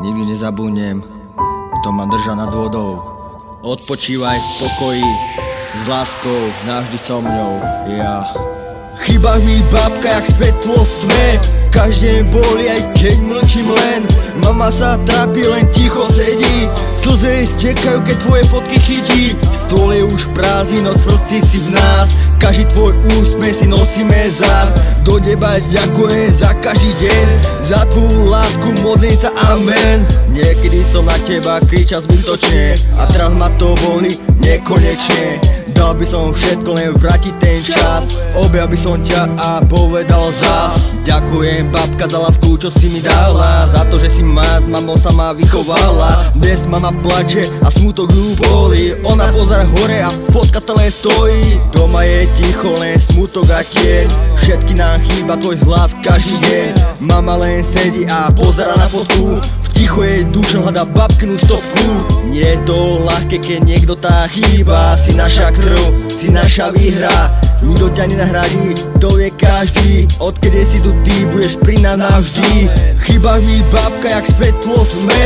Nikdy nezabudnem, to ma drža nad vodou. Odpočívaj v pokoji, s láskou, navždy so mňou, ja. Chýbaš mi babka jak svetlo v tme, každý deň boli aj keď mlčím len. Mama sa trápi, len ticho sedí, slzy stekajú keď tvoje fotky chytí. Stôl je už prázdny, no srdci si v nás, každý tvoj úsmech si nosíme zás. Do neba ďakujem za každý deň, za tvoju lásku modlím sa amen. Niekedy som na teba kričal zbytočne a teraz ma to bolí nekonečne. Dal by som všetko, len vrátiť ten čas, objal by som ťa a povedal zás. Ďakujem babka za lásku, čo si mi dala, za to, že si ma s mamou sama vychovala. Dnes mama plače a smutok ju bolí, ona pozerá hore a fotka stále stojí. Doma je ticho, len smutok a tieň, všetky nám chýba tvoj hlas každý deň. Mama len sedí a pozerá na fotku, v ticho jej duša hľadá babkinu stopku. Nie je to ľahké, keď niekto tá chýba, si naša krv, si naša výhra, nikto ťa nenahradí, to vie každý. Odkedy si tu ty, budeš pri nás navždy. Chýbaš mi babka jak svetlo v tme,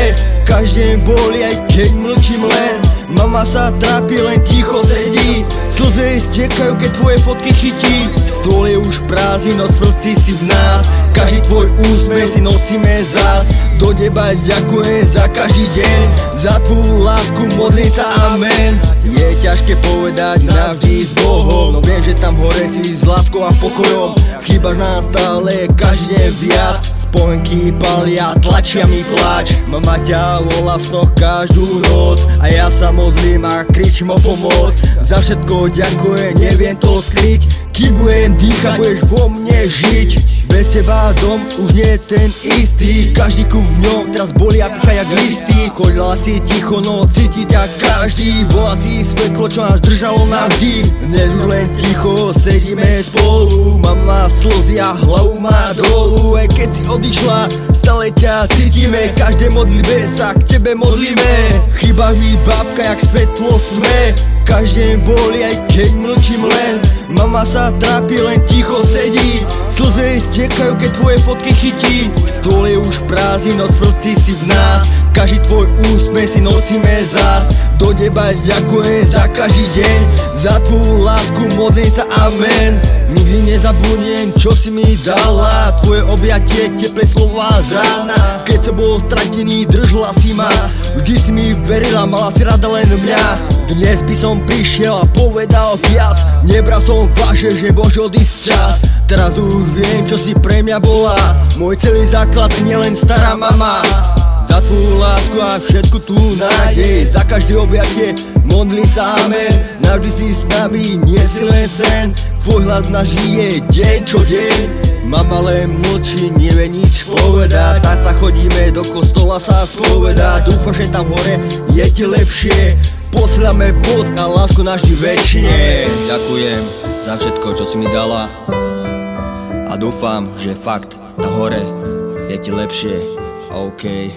každý deň boli aj keď mlčím len. Mama sa trápi, len ticho sedí, slzy stekajú keď tvoje fotky chytí. Stôl je už prázdny, no srdci si v nás, každý tvoj úsmech si nosíme zás. Do neba ďakujem za každý deň, za tvoju lásku modlím sa amen. Je ťažké povedať navždy s Bohom, no viem, že tam hore si s láskou a pokojom. Chýbaš nám stále každý deň viac, spomienky palia, tlačia mi pláč. Mama ťa volá v snoch každú noc a ja sa modlím a kričím o pomoc. Za všetko ďakujem, neviem to skryť, kým budem dýchať, budeš vo mne žiť. Bez teba dom už nie je ten istý, každý kúp v ňom teraz boli a picha jak listy. Chodila si ticho, no cíti ťa každý, bola si svetlo, čo nás držalo navždy. Dnes už len ticho, sedíme spolu, mama slzy a hlavu má dolu. Aj keď si odišla, stále ťa cítime, každé modlitbe sa k tebe modlíme. Chýbaš mi babka jak svetlo v tme, každý deň boli aj keď mlčím len. Mama sa trápi, len ticho sedí, slzy stekajú keď tvoje fotky chytí. Stôl je už prázdny, no srdci si v nás, každý tvoj úsmech si nosíme zás. Do neba ďakujem za každý deň, za tvoju lásku modlím sa amen. Nikdy nezabudnem, čo si mi dala, tvoje objatie, teplé slova z rána. Keď som bol stratený, držala si ma, vždy si mi verila, mala si rada len mňa. Dnes by som prišiel a povedal viac, nebral som vážne, že môže odísť čas. Teraz už viem, čo si pre mňa bola, môj celý základ, nielen stará mama. Za tvoju lásku a všetku tú nádej, za každé objatie modlím sa amen. Navždy si s nami, nie si len sen, tvoj hlas nás žije deň čo deň. Mama len mlčí, nevie nič povedať, tak sa chodíme do kostola sa spovedať. Dúfam, že tam hore je ti lepšie, posláme bosk a lásku navždy večne. Ďakujem za všetko, čo si mi dala a dúfam, že fakt tam hore je ti lepšie. OK.